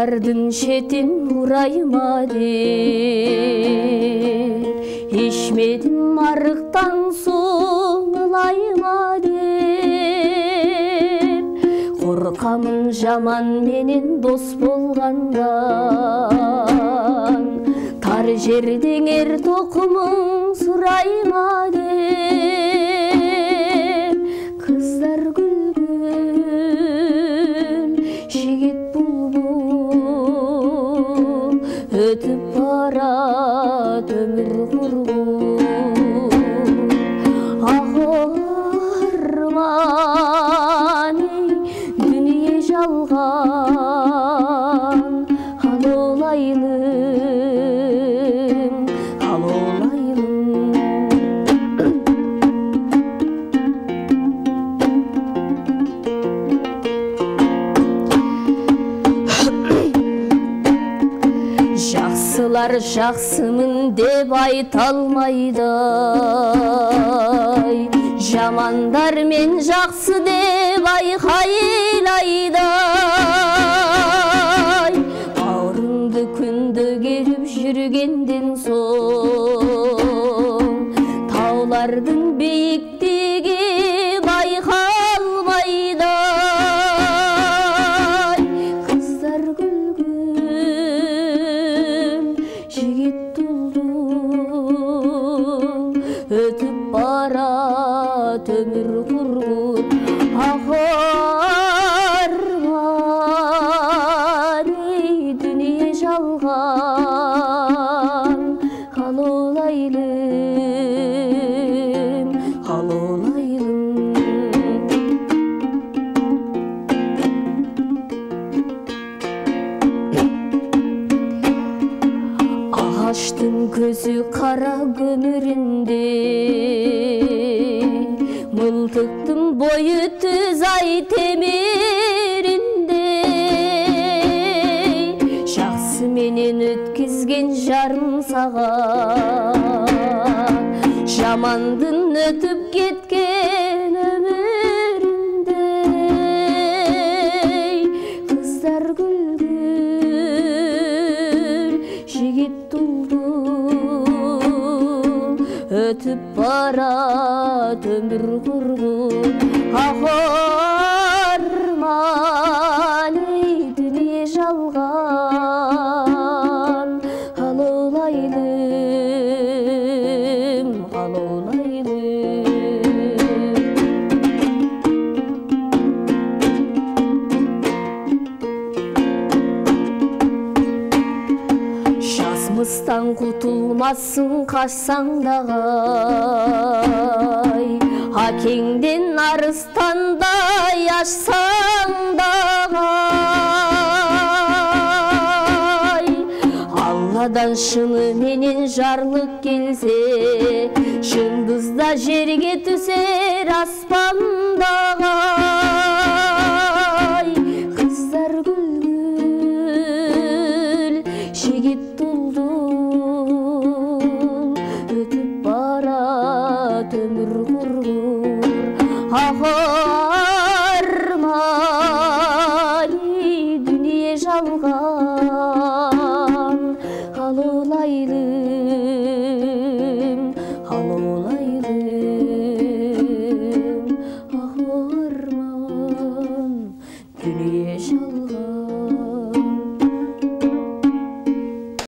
Таулардын шетин урайма деп, ичмедим арыктан суңлайма деп. Коркамын жаман менен дос болгандан, тар жерден эр токумун сурайма деп. Кыздар күлгүн, жигит булбул, өтүп барат өмүр кургун. Ак арман, дүние жалган, ал олайлым, ал олайлым. Жақсылар жақсымын деп айта алмайдай, жамандар мен жақсы деп айқайлайдай. Бауырыңды күнді керіп жүргенден соң, таулардың биіктігі байқалмайдай. Қыздар күлгін, жигит тулдум, өтүп барат өмүр кургун. Ак арман, дүние жалган, ал олайлым, ал олайлым. Ағаштың көзі қара көмірінде, мылтықтың бойы түз ай темірінде. Жақсы менен өткізген жарым саған, жамандың өтіп кеткен өмірінде. Қыздар күлгін, жигит тулдум, өтүп барат өмүр кургун. Ак арман, дүние жалган, ал олайлым, ал олайлым. Жазмыстан кутулмассың качсаң дагы, акеңден арыстандай ашсаң дагы. Алладан шыны менен жарлык келсе, жындызда жерге түсер аспандагы. Кыздар күлгүл, жигит тулдум, өтүп барат өмүр кургун. Ак арман, дүние жалган, ал олайлым, ал олайлым. Ак арман, дүние жалган.